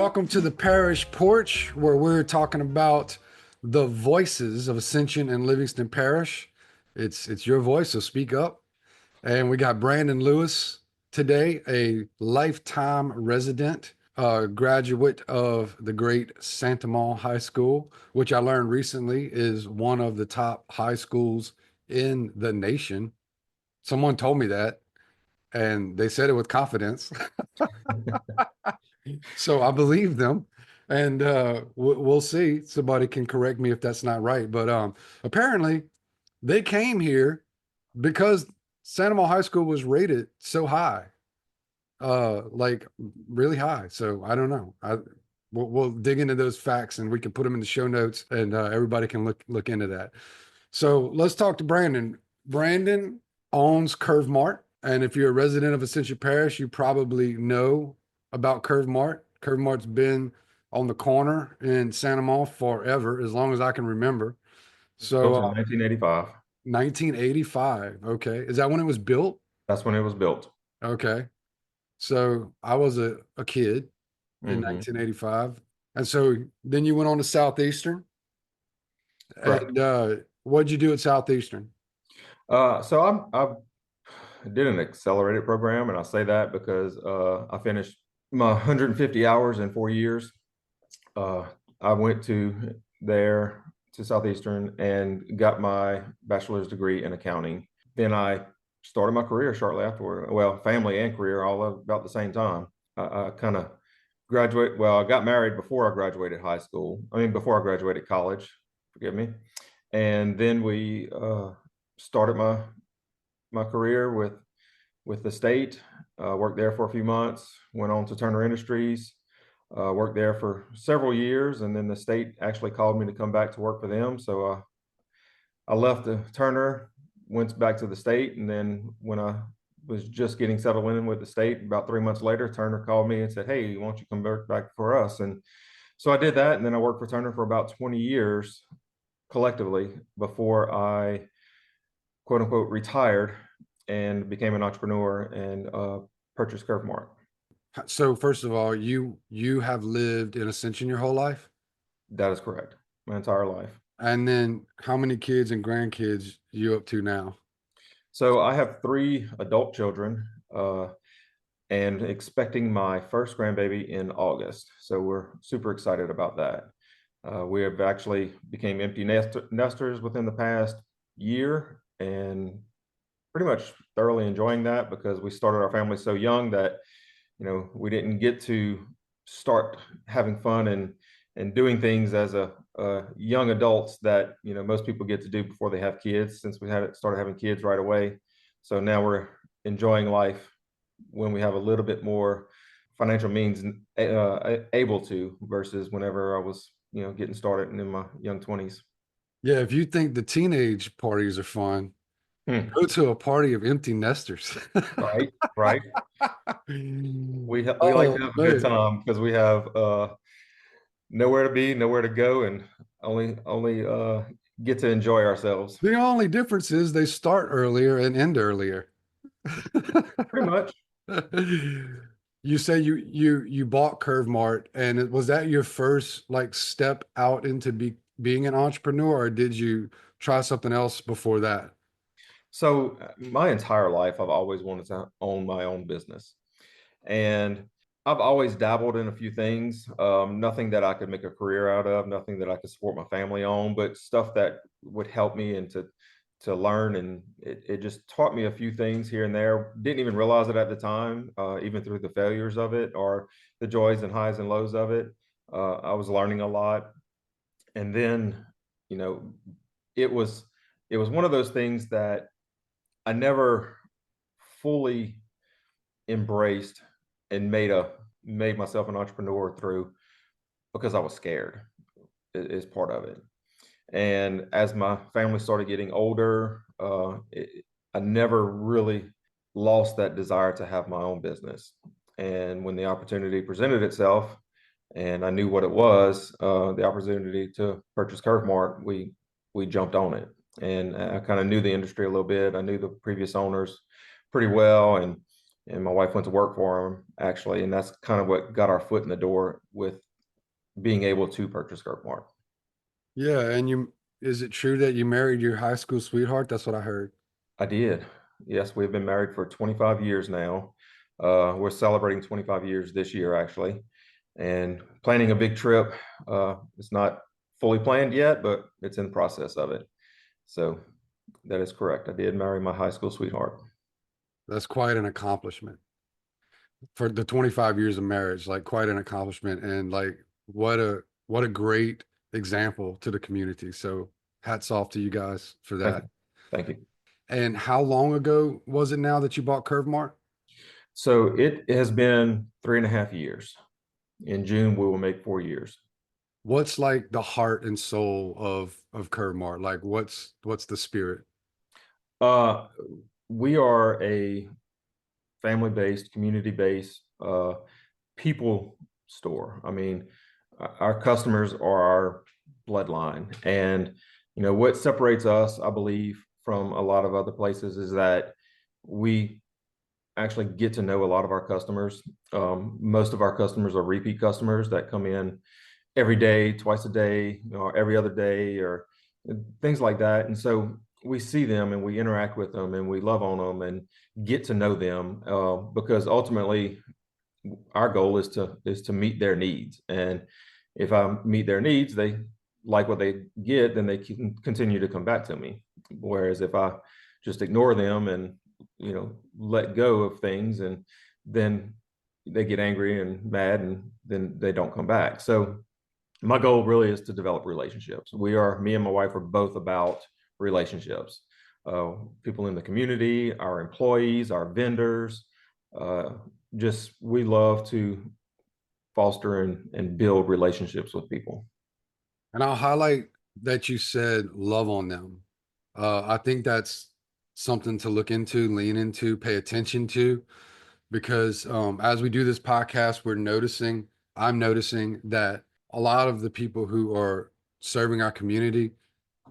welcome to the parish porch where we're talking about the voices of Ascension and Livingston Parish. It's your voice, so speak up. And we got Brandon Lewis today, a lifetime resident, graduate of the great Santa Maria High School, which I learned recently is one of the top high schools in the nation. Someone told me that, and they said it with confidence. So I believe them, and we'll see. Somebody can correct me if that's not right, but apparently they came here because Santa Maria High School was rated so high, like really high. So I don't know. We'll dig into those facts and we can put them in the show notes, and everybody can look into that. So let's talk to Brandon. Brandon owns Curve Mart. And if you're a resident of Ascension Parish, you probably know about Curve Mart. Curve Mart's been on the corner in Santa Maria forever, as long as I can remember. So Built in 1985. 1985. Okay. Is that when it was built? That's when it was built. Okay. So I was a kid in Hmm. 1985. And so then you went on to Southeastern. Correct. And what'd you do at Southeastern? So I did an accelerated program, and I say that because I finished my 150 hours in 4 years. Uh, I went to Southeastern and got my bachelor's degree in accounting. Then I started my career shortly afterward. Well, family and career all about the same time. I kind of graduate. Well, I got married before I graduated high school. I mean, before I graduated college. Forgive me. And then we started my career with the state. Worked there for a few months. Went on to Turner Industries. Worked there for several years, and then the state actually called me to come back to work for them. So I left the Turner, went back to the state, and then when I was just getting settled in with the state, about 3 months later, Turner called me and said, "Hey, why don't you come back for us?" And so I did that, and then I worked for Turner for about 20 years collectively before I quote unquote retired and became an entrepreneur and purchased Curve Mart. So first of all, you have lived in Ascension your whole life? That is correct. My entire life. And then how many kids and grandkids you up to now? So I have three adult children and expecting my first grandbaby in August. So we're super excited about that. We have actually became empty nesters within the past year and pretty much thoroughly enjoying that because we started our family so young that we didn't get to start having fun and doing things as a young adults that most people get to do before they have kids, since we had started having kids right away. So now we're enjoying life when we have a little bit more financial means able to, versus whenever I was getting started in my young 20s. Yeah, if you think the teenage parties are fun, Hmm. go to a party of empty nesters. Right, right. We like Oh to have a good man. time because we have nowhere to be, nowhere to go, and only get to enjoy ourselves. The only difference is they start earlier and end earlier. Pretty much. You say you bought Curve Mart, and was that your first like step out into being an entrepreneur, or did you try something else before that? So my entire life, I've always wanted to own my own business, and I've always dabbled in a few things. Nothing that I could make a career out of, nothing that I could support my family on, but stuff that would help me and to learn. And it just taught me a few things here and there. Didn't even realize it at the time, even through the failures of it or the joys and highs and lows of it. I was learning a lot. And then, you know, it was it was one of those things that I never fully embraced and made myself an entrepreneur through, because I was scared is part of it. And as my family started getting older, I never really lost that desire to have my own business. And when the opportunity presented itself, and I knew what it was, the opportunity to purchase Curve Mart, we jumped on it. And I kind of knew the industry a little bit. I knew the previous owners pretty well, and and my wife went to work for him actually, and that's kind of what got our foot in the door with being able to purchase Curve Mart. Yeah, and is it true that you married your high school sweetheart? That's what I heard. I did. Yes, we've been married for 25 years now. We're celebrating 25 years this year, actually, and planning a big trip. It's not fully planned yet, but it's in the process of it. So that is correct. I did marry my high school sweetheart. That's quite an accomplishment for the 25 years of marriage, like quite an accomplishment and like what a great example to the community. So hats off to you guys for Thank that. you. Thank you. And how long ago was it now that you bought Curve Mart? So it has been 3.5 years. In June, we will make 4 years. What's like the heart and soul of Curve Mart? Like what's the spirit? Uh, we are a family-based, community-based, people store. I mean, our customers are our bloodline, and what separates us, I believe, from a lot of other places is that we actually get to know a lot of our customers. Most of our customers are repeat customers that come in every day, twice a day, or every other day, or things like that. And so we see them and we interact with them and we love on them and get to know them, because ultimately our goal is to meet their needs. And if I meet their needs, they like what they get, then they can continue to come back to me. Whereas if I just ignore them and let go of things, and then they get angry and mad and then they don't come back. So my goal really is to develop relationships. Me and my wife are both about relationships. People in the community, our employees, our vendors, uh, just we love to foster and build relationships with people. And I'll highlight that you said love on them. I think that's something to look into, lean into, pay attention to, because as we do this podcast, I'm noticing that a lot of the people who are serving our community,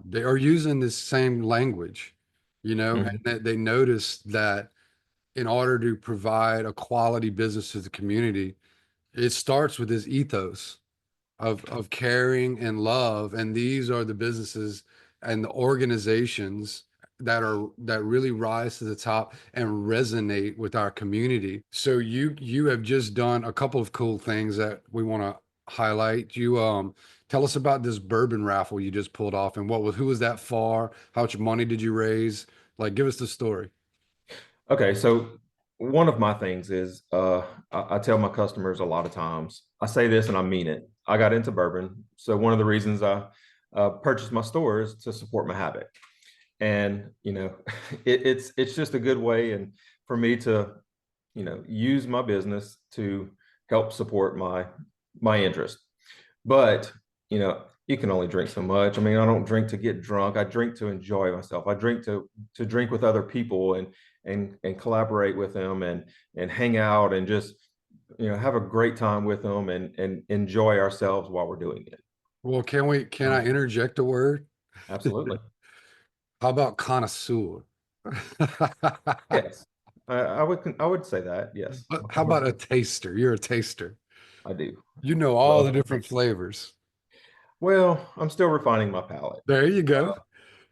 they are using this same language, and Mhm. they notice that in order to provide a quality business to the community, it starts with this ethos of caring and love, and these are the businesses and the organizations that really rise to the top and resonate with our community. So you have just done a couple of cool things that we want to highlight. You tell us about this bourbon raffle you just pulled off, and who was that for? How much money did you raise? Like, give us the story. Okay, so one of my things is, I tell my customers a lot of times, I say this and I mean it. I got into bourbon. So one of the reasons I purchased my store is to support my habit. And it's just a good way and for me to use my business to help support my interest. But you can only drink so much. I mean, I don't drink to get drunk. I drink to enjoy myself. I drink to drink with other people and collaborate with them and hang out and just have a great time with them and enjoy ourselves while we're doing it. Well, can I interject a word? Absolutely. How about connoisseur? Yes. I would say that. Yes. How about a taster? You're a taster. I do. You know all the Love different taste. flavors. Well, I'm still refining my palate. There you go.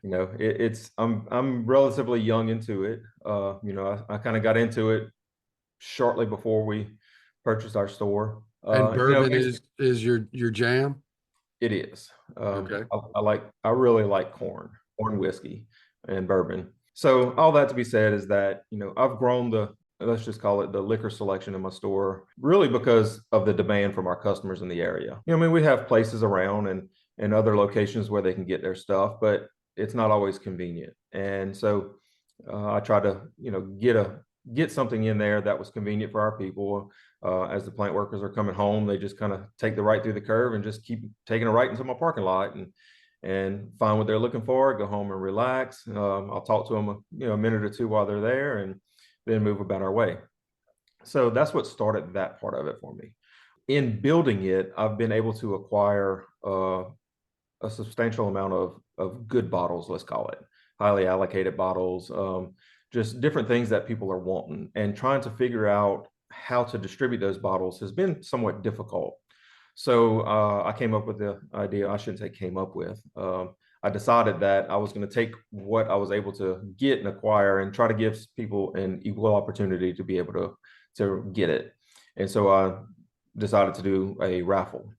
I'm relatively young into it. I kind of got into it shortly before we purchased our store. And bourbon It's is your jam? it is. Okay. I really like corn whiskey, and bourbon. So all that to be said is that I've grown let's just call it the liquor selection in my store really because of the demand from our customers in the area. I mean, we have places around and other locations where they can get their stuff, but it's not always convenient. And so I try to get something in there that was convenient for our people. As the plant workers are coming home, they just kind of take the right through the curve and just keep taking a right into my parking lot and find what they're looking for, go home and relax. I'll talk to them a minute or two while they're there, and then move about our way. So that's what started that part of it for me. In building it, I've been able to acquire a substantial amount of good bottles, let's call it highly allocated bottles. just different things that people are wanting, and trying to figure out how to distribute those bottles has been somewhat difficult. So I came up with the idea. I shouldn't say came up with. I decided that I was going to take what I was able to get and acquire and try to give people an equal opportunity to be able to get it. And so I decided to do a raffle.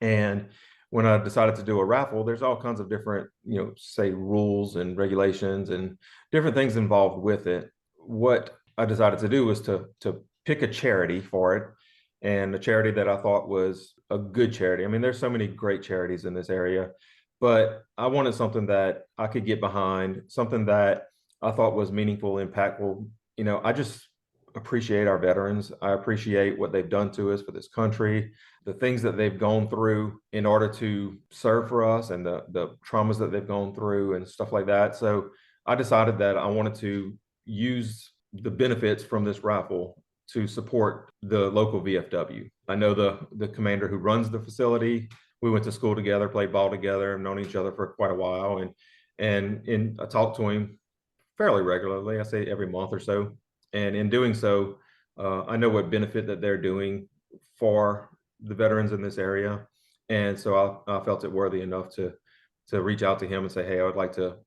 And when I decided to do a raffle, there's all kinds of different, say rules and regulations and different things involved with it. What I decided to do was to pick a charity for it, and a charity that I thought was a good charity. I mean, there's so many great charities in this area, but I wanted something that I could get behind, something that I thought was meaningful, impactful. I just appreciate our veterans. I appreciate what they've done to us for this country, the things that they've gone through in order to serve for us, and the traumas that they've gone through and stuff like that. So I decided that I wanted to use the benefits from this raffle to support the local VFW. I know the commander who runs the facility. We went to school together, played ball together, and known each other for quite a while. And I talked to him fairly regularly. I say every month or so. And in doing so, I know what benefit that they're doing for the veterans in this area. And so I felt it worthy enough to reach out to him and say, hey, I would like to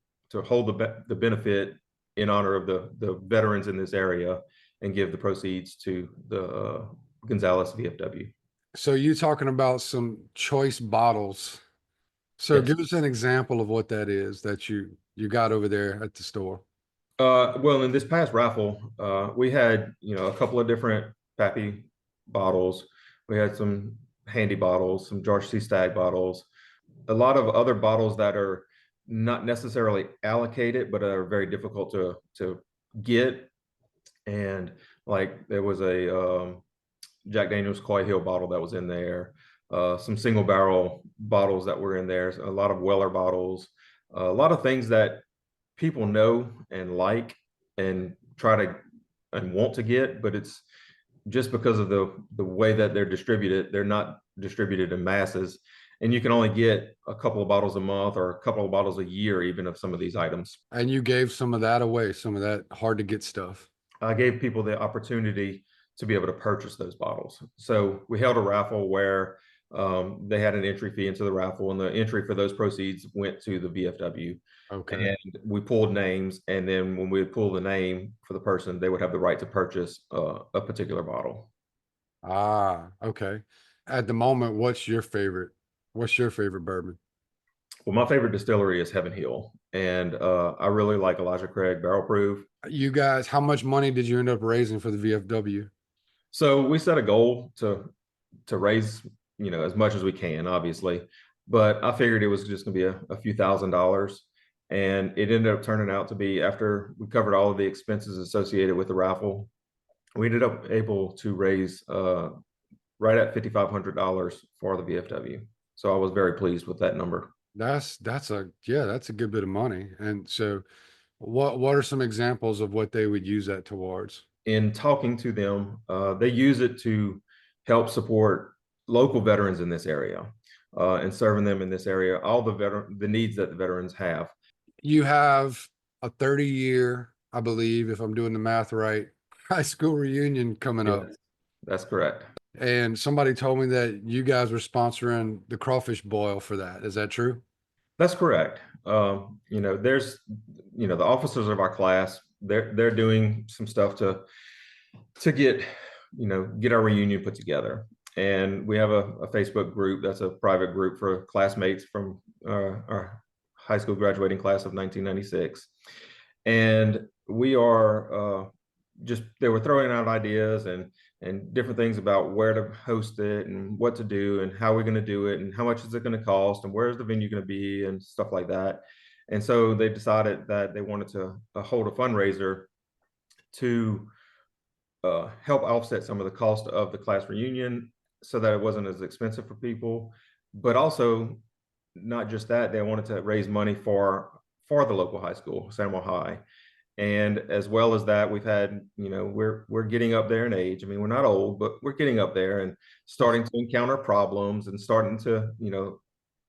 hold the benefit in honor of the veterans in this area and give the proceeds to the Gonzales VFW. So you talking about some choice bottles. So Yes. give us an example of what that is that you got over there at the store. Well, in this past raffle, we had, a couple of different Pappy bottles. We had some Handy bottles, some George C. Stagg bottles, a lot of other bottles that are not necessarily allocated, but are very difficult to get. And like there was a Jack Daniel's Coy Hill bottle that was in there, some single barrel bottles that were in there, a lot of Weller bottles, a lot of things that people know and like and try to and want to get, but it's just because of the way that they're distributed. They're not distributed in masses, and you can only get a couple of bottles a month or a couple of bottles a year, even of some of these items. And you gave some of that away, some of that hard to get stuff. I gave people the opportunity to be able to purchase those bottles. So we held a raffle where they had an entry fee into the raffle, and the entry for those proceeds went to the VFW. Okay. And we pulled names, and then when we would pull the name for the person, they would have the right to purchase a particular bottle. Ah, okay. At the moment, what's your favorite? What's your favorite bourbon? Well, my favorite distillery is Heaven Hill, and I really like Elijah Craig Barrel Proof. You guys, how much money did you end up raising for the VFW? So we set a goal to raise, as much as we can, obviously, but I figured it was just going to be a few $1,000s, and it ended up turning out to be, after we covered all of the expenses associated with the raffle, we ended up able to raise right at $5,500 for the VFW. So I was very pleased with that number. That's a yeah, that's a good bit of money. And so what are some examples of what they would use that towards? In talking to them, they use it to help support local veterans in this area, and serving them in this area, all the needs that the veterans have. You have a 30-year, I believe, if I'm doing the math right, high school reunion coming up. Yes, that's correct. And somebody told me that you guys were sponsoring the crawfish boil for that. Is that true? That's correct. There's, the officers of our class, they're doing some stuff to get our reunion put together. And we have a Facebook group that's a private group for classmates from our high school graduating class of 1996. And we are they were throwing out ideas and different things about where to host it and what to do and how we're going to do it and how much is it going to cost and where's the venue going to be and stuff like that. And so they decided that they wanted to hold a fundraiser to help offset some of the cost of the class reunion so that it wasn't as expensive for people. But also, not just that, they wanted to raise money for the local high school, Samuel High. And as well as that, we've had, we're getting up there in age. I mean, we're not old, but we're getting up there and starting to encounter problems and starting to,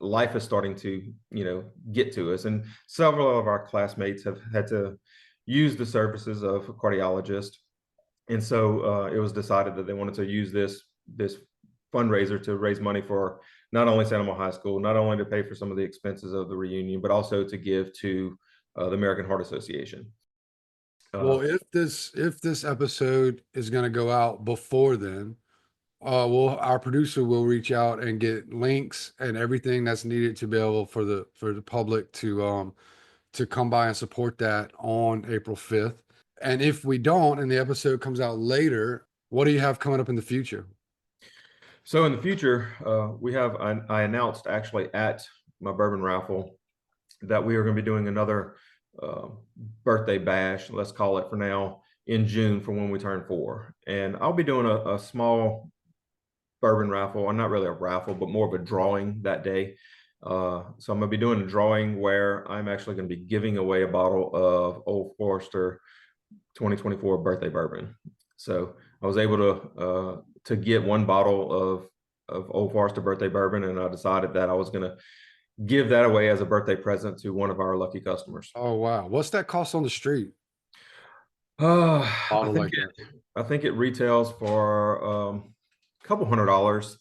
life is starting to, get to us. And several of our classmates have had to use the services of a cardiologist. And so it was decided that they wanted to use this fundraiser to raise money for not only San Animal High School, not only to pay for some of the expenses of the reunion, but also to give to the American Heart Association. Well, if this episode is going to go out before then, well, our producer will reach out and get links and everything that's needed to be able for the public to come by and support that on April 5th. And if we don't, and the episode comes out later, what do you have coming up in the future? So in the future, I announced actually at my bourbon raffle that we are going to be doing another uh, birthday bash, let's call it for now, in June for when we turn 4. And I'll be doing a small bourbon raffle, or not really a raffle, but more of a drawing that day. So I'm going to be doing a drawing where I'm actually going to be giving away a bottle of Old Forester 2024 Birthday Bourbon. So I was able to get one bottle of Old Forester Birthday Bourbon, and I decided that I was going to give that away as a birthday present to one of our lucky customers. Oh wow, what's that cost on the street? Uh, I Bottle think like that. I think it retails for a couple $100,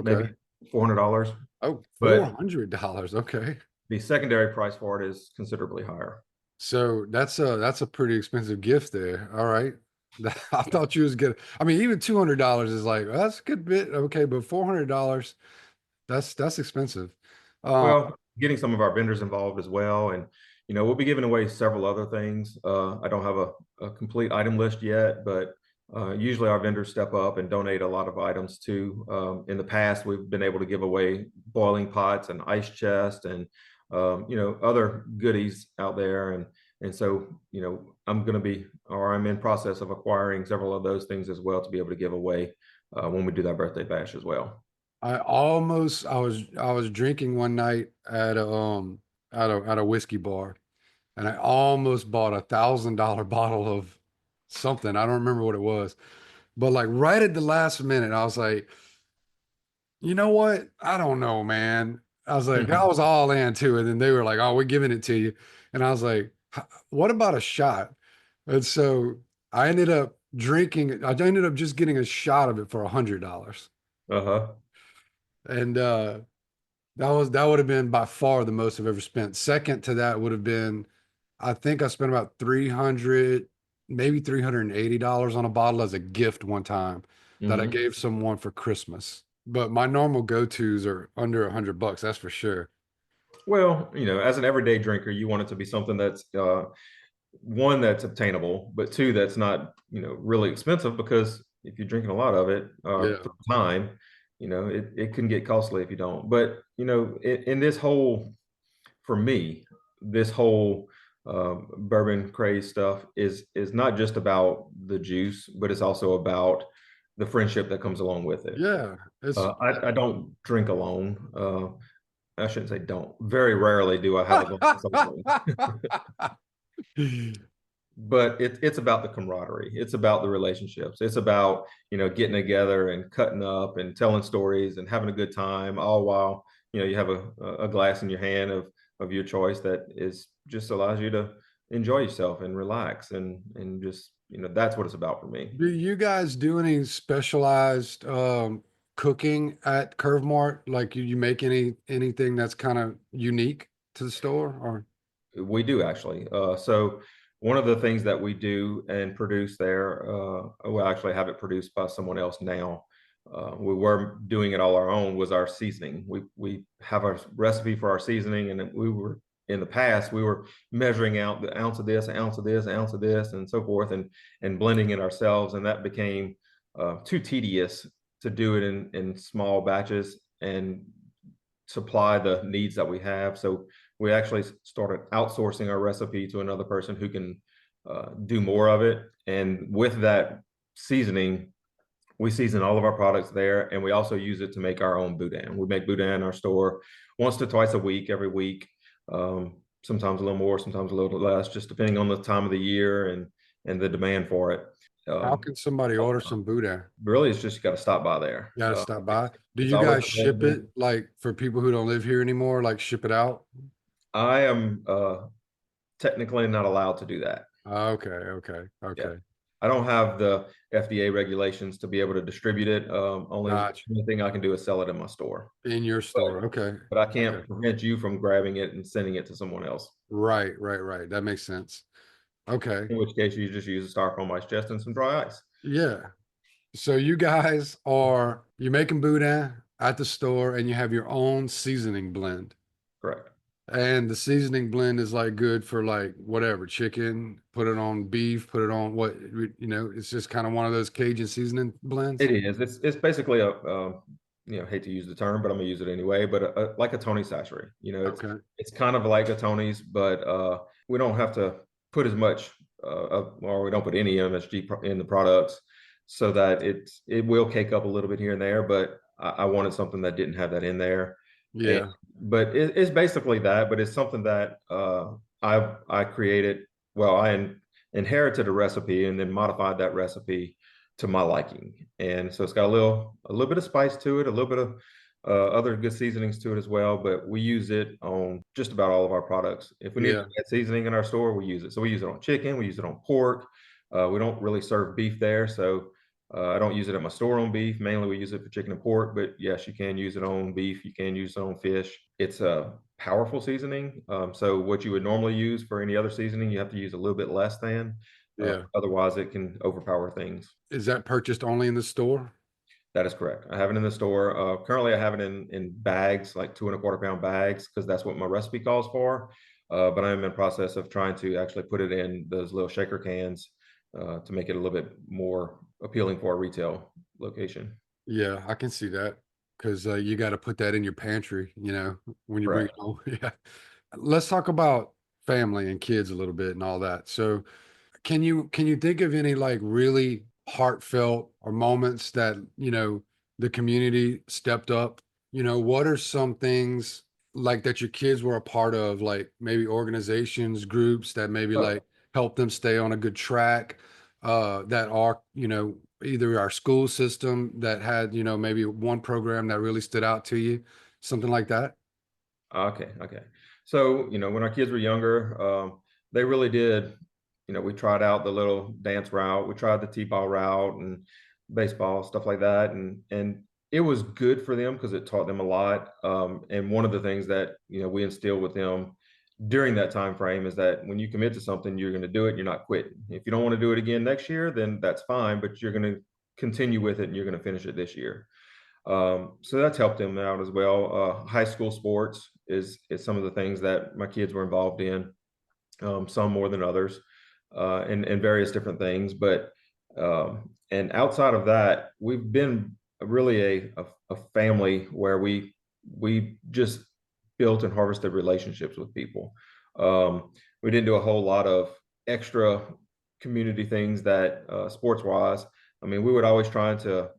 maybe Okay. $400. Oh, But $400. Okay. the secondary price for it is considerably higher. So that's a pretty expensive gift there. All right. I thought you was getting, I mean, even $200 is like, well, that's a good bit. Okay, but $400, that's expensive. Um, Well, getting some of our vendors involved as well, and we'll be giving away several other things. I don't have a complete item list yet, but usually our vendors step up and donate a lot of items too. In the past, we've been able to give away boiling pots and ice chest and other goodies out there, and so I'm going to be, or I'm in process of acquiring several of those things as well to be able to give away when we do that birthday bash as well. I was drinking one night at a whiskey bar, and I almost bought $1,000 bottle of something. I don't remember what it was, but like right at the last minute, I was like, you know what? I don't know, man. I was like, I was all into it, and they were like, "Oh, we're giving it to you," and I was like, "What about a shot?" And so I ended up drinking. I ended up just getting a shot of it for $100, Uh-huh. and that would have been by far the most I've ever spent. Second to that would have been, I think I spent about 300, maybe $380 on a bottle as a gift one time that I Hmm. gave someone for Christmas. But my normal go-tos are under $100, that's for sure. Well, as an everyday drinker, you want it to be something that's one that's obtainable, but two that's not, really expensive because if you're drinking a lot of it Yeah. through time, it can get costly if you don't. But in this whole, for me, this whole bourbon craze stuff is not just about the juice, but it's also about the friendship that comes along with it. Yeah. It's I don't drink alone. I shouldn't say don't. Very rarely do I have a glass alone. But it's about the camaraderie. It's about the relationships. It's about, getting together and cutting up and telling stories and having a good time, all while, you have a glass in your hand of your choice that is just allows you to enjoy yourself and relax and just, that's what it's about for me. Do you guys do any specialized cooking at Curve Mart? Like you make anything that's kind of unique to the store or We do actually. So one of the things that we do and produce there, we'll actually have it produced by someone else now. We were doing it all our own, was our seasoning. We have a recipe for our seasoning, and we were in the past we were measuring out the ounce of this, an ounce of this, an ounce of this, and so forth, and blending it ourselves, and that became too tedious to do it in small batches and supply the needs that we have. So we actually started outsourcing our recipe to another person who can do more of it. And with that seasoning, we season all of our products there, and we also use it to make our own boudin. We make boudin in our store once to twice a week, every week. Sometimes a little more, sometimes a little less, just depending on the time of the year and the demand for it. how Um, can somebody order some boudin? Really, it's just you got to stop by there. You gotta stop by. Do It's you always guys ship available. it like for people who don't live here anymore, like ship it out? I am technically not allowed to do that. Okay, okay, Yeah. okay. I don't have the FDA regulations to be able to distribute it. Gotcha. Only thing I can do is sell it in my store. In your store. Okay. But I Okay. can't prevent you from grabbing it and sending it to someone else. Right, right, right. That makes sense. Okay. In which case, you just use a styrofoam ice chest and some dry ice. Yeah. So you guys are you're making boudin at the store and you have your own seasoning blend. Correct. And the seasoning blend is like good for like whatever, chicken, put it on beef, put it on what, it's just kind of one of those Cajun seasoning blends. It is. It's basically hate to use the term, but I'm gonna use it anyway. But like a Tony Sassery, Okay. it's kind of like a Tony's, but we don't have to put as much, or we don't put any MSG in the products, so that it will cake up a little bit here and there. But I wanted something that didn't have that in there, and Yeah. but it's basically that. But it's something that I created. Well, inherited a recipe and then modified that recipe to my liking. And so it's got a little bit of spice to it, a little bit of other good seasonings to it as well. But we use it on just about all of our products. If we need to Yeah. add seasoning in our store, we use it. So we use it on chicken, we use it on pork. We don't really serve beef there, so I don't use it at my store on beef. Mainly, we use it for chicken and pork. But yes, you can use it on beef. You can use it on fish. It's a powerful seasoning. So what you would normally use for any other seasoning, you have to use a little bit less than. Yeah. Otherwise, it can overpower things. Is that purchased only in the store? That is correct. I have it in the store. Currently, I have it in bags, like 2¼ pound bags, because that's what my recipe calls for. But I'm in the process of trying to actually put it in those little shaker cans to make it a little bit more appealing for a retail location. Yeah, I can see that because you got to put that in your pantry, when you bring it Correct. home. Yeah. Let's talk about family and kids a little bit and all that. So, can you think of any like really heartfelt or moments that, the community stepped up? What are some things like that your kids were a part of, like maybe organizations, groups that maybe Oh, like help them stay on a good track, that are, either our school system that had, maybe one program that really stood out to you, something like that? okay, okay. So, when our kids were younger, they really did, we tried out the little dance route, we tried the T-ball route and baseball, stuff like that. And it was good for them because it taught them a lot. And one of the things that, we instilled with them during that time frame is that when you commit to something, you're going to do it, you're not quitting. If you don't want to do it again next year, then that's fine, but you're going to continue with it and you're going to finish it this year. So that's helped them out as well. High school sports is some of the things that my kids were involved in, some more than others, and various different things. But and outside of that, we've been really a family where we just built and harvested relationships with people. We didn't do a whole lot of extra community things that sports wise. I mean, we would always try to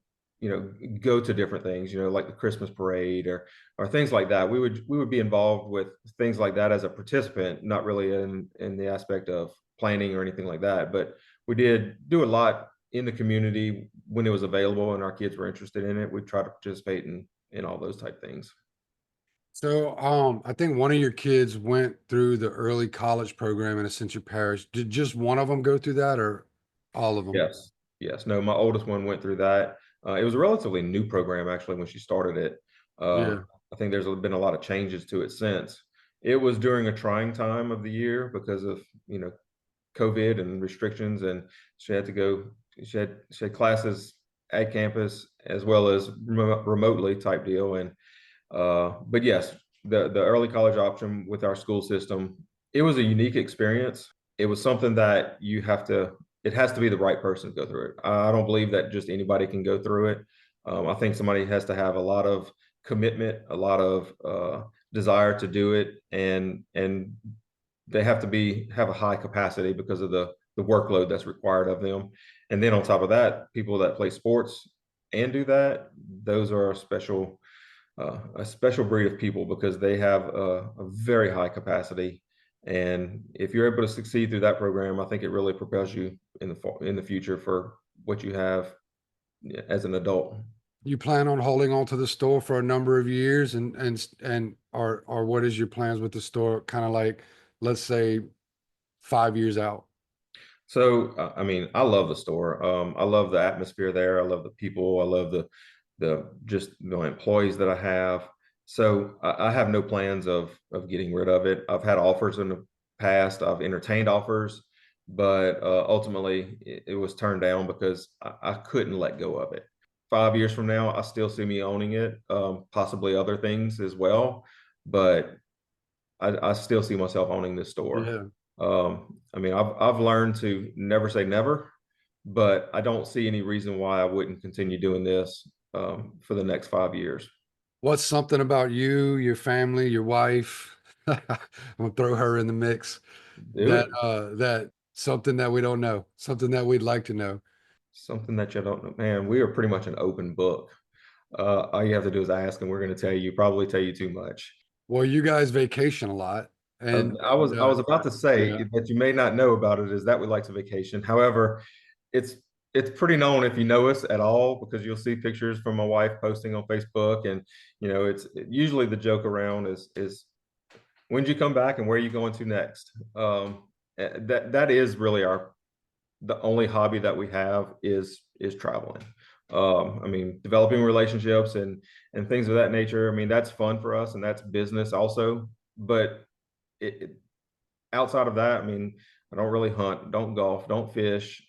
go to different things, like the Christmas parade or things like that. We would be involved with things like that as a participant, not really in the aspect of planning or anything like that. But we did do a lot in the community when it was available and our kids were interested in it. We try to participate in all those type things. So, I think one of your kids went through the early college program in Ascension Parish. Did just one of them go through that, or all of them? Yes, yes. No, my oldest one went through that. It was a relatively new program actually when she started it. Yeah, I think there's been a lot of changes to it since. It was during a trying time of the year because of COVID and restrictions, and she had to go. She had classes at campus as well as remotely type deal. And but yes, the early college option with our school system, it was a unique experience. It was something that it has to be the right person to go through it. I don't believe that just anybody can go through it. I think somebody has to have a lot of commitment, a lot of desire to do it, and they have to have a high capacity because of the workload that's required of them. And then on top of that, people that play sports and do that, those are a special breed of people because they have a very high capacity. And if you're able to succeed through that program, I think it really propels you in the future for what you have as an adult. you plan on holding on to the store for a number of years, and or what is your plans with the store? Kind of like, let's say, 5 years out. So, I mean, I love the store. I love the atmosphere there. I love the people. I love the just the employees that I have. So I have no plans of getting rid of it. I've had offers in the past. I've entertained offers, but ultimately it was turned down because I couldn't let go of it. 5 years from now, I still see me owning it, possibly other things as well, but I still see myself owning this store. Yeah. I mean, I've learned to never say never, but I don't see any reason why I wouldn't continue doing this for the next 5 years. What's something about you, your family, your wife? I'm gonna throw her in the mix. Do it. That something that we don't know, something that we'd like to know. Something that you don't know, man. We are pretty much an open book. All you have to do is ask, and we're going to tell you. Probably tell you too much. Well, you guys vacation a lot, I was about to say yeah. that you may not know about it is that we like to vacation. However, it's it's pretty known if you know us at all because you'll see pictures from my wife posting on Facebook, and it's usually the joke around is when did you come back and where are you going to next? That is really our the only hobby that we have is traveling. I mean, developing relationships and things of that nature. I mean, that's fun for us and that's business also. But it outside of that, I mean, I don't really hunt, don't golf, don't fish.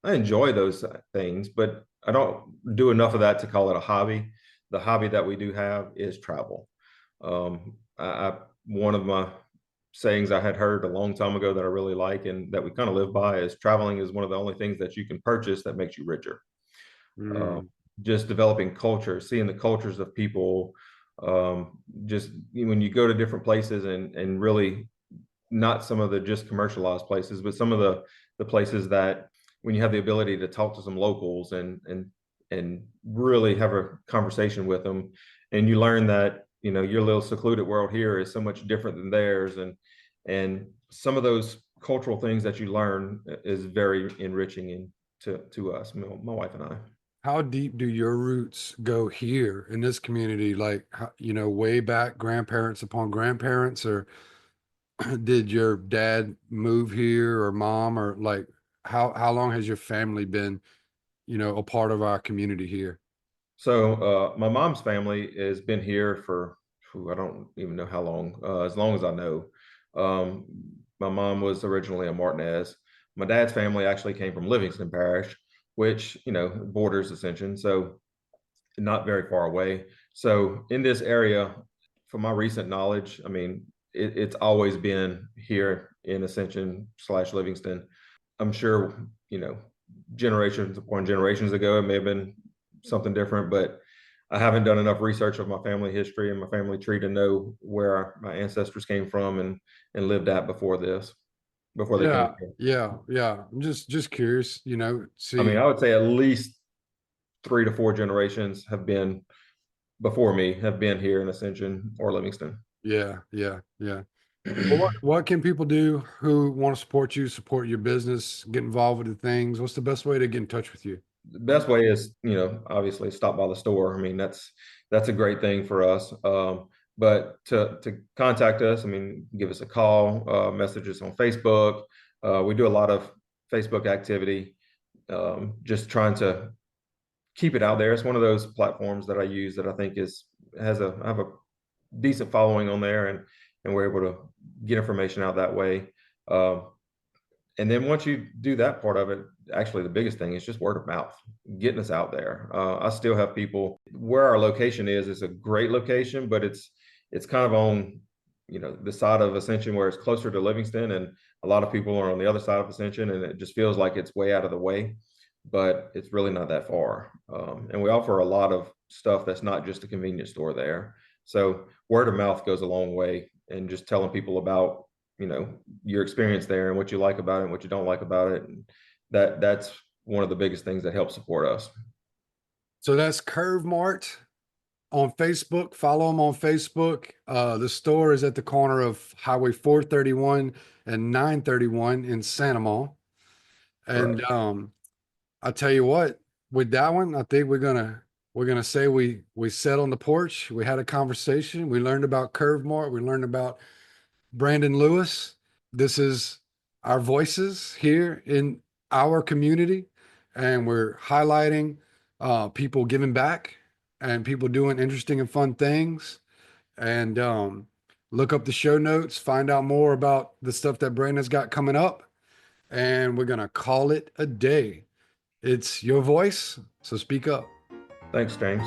I enjoy those things, but I don't do enough of that to call it a hobby. The hobby that we do have is travel. One of my sayings I had heard a long time ago that I really like and that we kind of live by is traveling is one of the only things that you can purchase that makes you richer. Um, Mm. just developing culture, seeing the cultures of people, just when you go to different places and really not some of the just commercialized places, but some of the places that when you have the ability to talk to some locals and really have a conversation with them, and you learn that your little secluded world here is so much different than theirs, and some of those cultural things that you learn is very enriching to us, my wife and I. How deep do your roots go here in this community? Like, way back, grandparents upon grandparents, or did your dad move here, or mom, or like, how long has your family been, a part of our community here? So my mom's family has been here for I don't even know how as long as I know. Um, my mom was originally a Martinez. My dad's family actually came from Livingston Parish, which borders Ascension, so not very far away. So in this area, from my recent knowledge, I mean, it's always been here in Ascension slash Livingston. I'm sure, you know, generations upon generations ago, it may have been something different, but I haven't done enough research of my family history and my family tree to know where my ancestors came from and lived at before they came Yeah, here. yeah. I'm just curious, I mean, see. I would say at least 3 to 4 generations have been before me have been here in Ascension or Livingston. Yeah. Well, what can people do who want to support your business, get involved with the things? What's the best way to get in touch with you? The best way is, obviously stop by the store. I mean, that's a great thing for us. But to contact us, I mean, give us a call, message us on Facebook. We do a lot of Facebook activity, just trying to keep it out there. It's one of those platforms that I use that I think I have a decent following on there, and we're able to get information out that way. Um, and then once you do that part of it, actually the biggest thing is just word of mouth, getting us out there. I still have people where our location is a great location, but it's kind of on the side of Ascension where it's closer to Livingston, and a lot of people are on the other side of Ascension, and it just feels like it's way out of the way, but it's really not that far. And we offer a lot of stuff that's not just a convenience store there. So word of mouth goes a long way, and just telling people about your experience there and what you like about it and what you don't like about it, and that's one of the biggest things that helps support us. So that's Curve Mart on Facebook. Follow them on Facebook. The store is at the corner of Highway 431 and 931 in Santa Monica. And Correct. I tell you what, with that one, I think we're gonna say we sat on the porch, we had a conversation, we learned about Curve Mart, we learned about Brandon Lewis. This is our voices here in our community, and we're highlighting people giving back and people doing interesting and fun things. And look up the show notes, find out more about the stuff that Brandon's got coming up, and we're going to call it a day. It's your voice, so speak up. Thanks, James.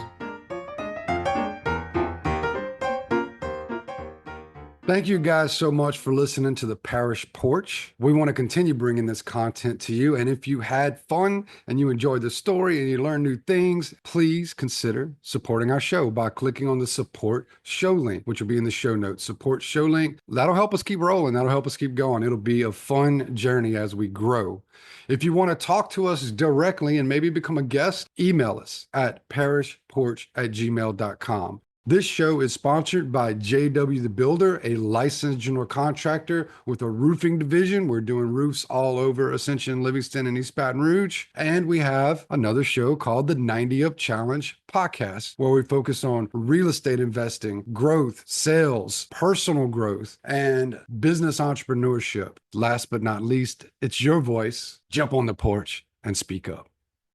Thank you guys so much for listening to the Parish Porch. We want to continue bringing this content to you. And if you had fun and you enjoyed the story and you learned new things, please consider supporting our show by clicking on the support show link, which will be in the show notes. Support show link. That'll help us keep rolling. That'll help us keep going. It'll be a fun journey as we grow. If you want to talk to us directly and maybe become a guest, email us at parishporch@gmail.com. This show is sponsored by JW the Builder, a licensed general contractor with a roofing division. We're doing roofs all over Ascension, Livingston, and East Baton Rouge. And we have another show called the 90 Up Challenge podcast, where we focus on real estate investing, growth, sales, personal growth, and business entrepreneurship. Last but not least, it's your voice. Jump on the porch and speak up.